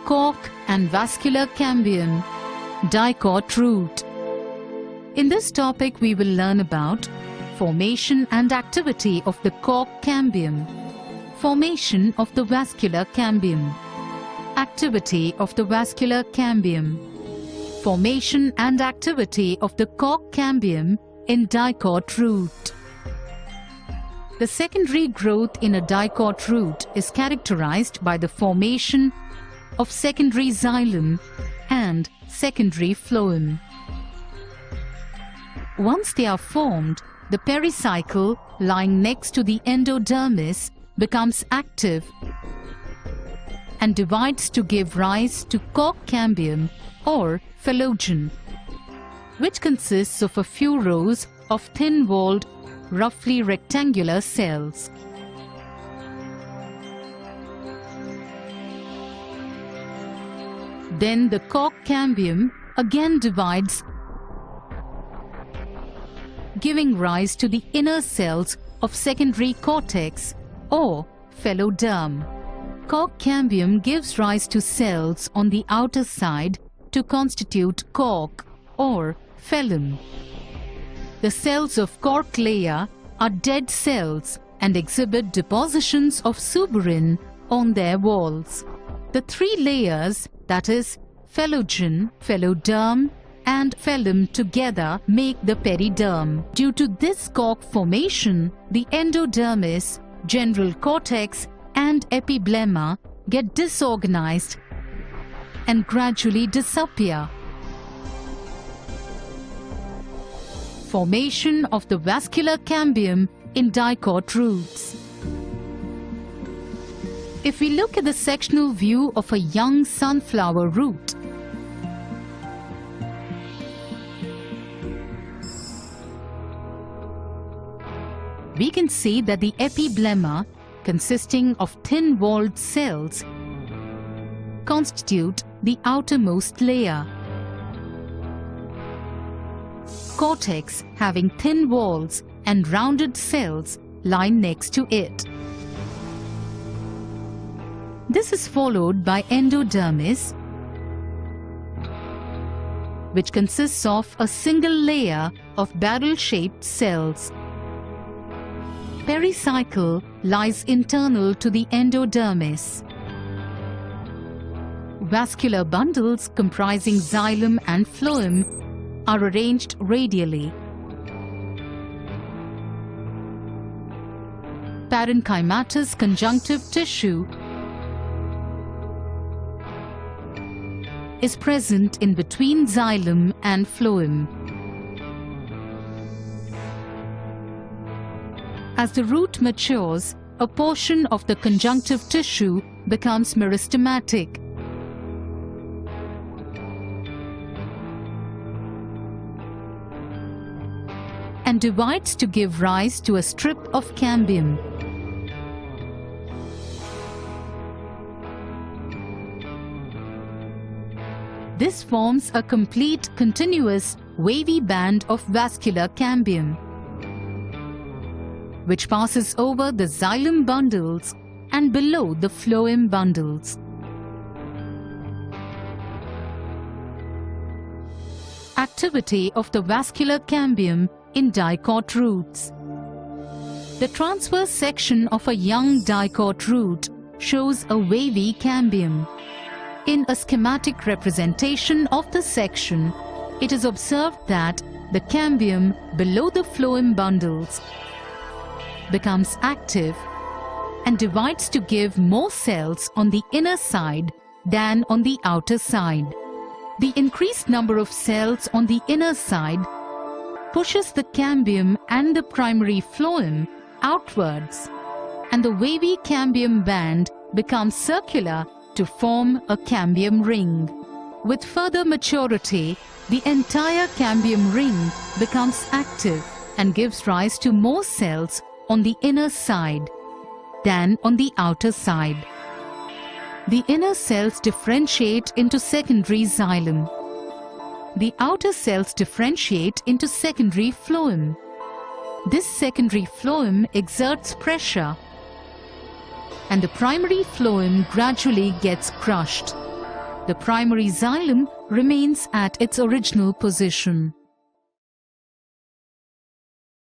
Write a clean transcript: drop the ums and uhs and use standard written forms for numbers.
cork and vascular cambium, Dicot Root. In this topic we will learn about formation and activity of the cork cambium, formation of the vascular cambium, activity of the vascular cambium, formation and activity of the cork cambium in Dicot Root. The secondary growth in a dicot root is characterized by the formation of secondary xylem and secondary phloem. Once they are formed, the pericycle lying next to the endodermis becomes active and divides to give rise to cork cambium or phloem, which consists of a few rows of thin-walled, roughly rectangular cells. Then the cork cambium again divides, giving rise to the inner cells of secondary cortex or phloderm. Cork cambium gives rise to cells on the outer side to constitute cork or phloem. The cells of cork layer are dead cells and exhibit depositions of suberin on their walls. The three layers, that is, phloem, phloderm and phloem together make the periderm. Due to this cork formation, the endodermis, general cortex and epiblemma get disorganized and gradually disappear. Formation of the vascular cambium in dicot roots. If we look at the sectional view of a young sunflower root, we can see that the epiblemma, consisting of thin-walled cells, constitute the outermost layer. Cortex, having thin walls and rounded cells, lie next to it. This is followed by endodermis, which consists of a single layer of barrel-shaped cells. Pericycle lies internal to the endodermis. Vascular bundles comprising xylem and phloem are arranged radially. Parenchymatous conjunctive tissue is present in between xylem and phloem. As the root matures, a portion of the conjunctive tissue becomes meristematic. And divides to give rise to a strip of cambium. This forms a complete, continuous, wavy band of vascular cambium, which passes over the xylem bundles and below the phloem bundles. Activity of the vascular cambium in dicot roots. The transverse section of a young dicot root shows a wavy cambium. In a schematic representation of the section, it is observed that the cambium below the phloem bundles becomes active and divides to give more cells on the inner side than on the outer side. The increased number of cells on the inner side pushes the cambium and the primary phloem outwards, and the wavy cambium band becomes circular to form a cambium ring. With further maturity, the entire cambium ring becomes active and gives rise to more cells on the inner side than on the outer side. The inner cells differentiate into secondary xylem. The outer cells differentiate into secondary phloem. This secondary phloem exerts pressure, and the primary phloem gradually gets crushed. The primary xylem remains at its original position.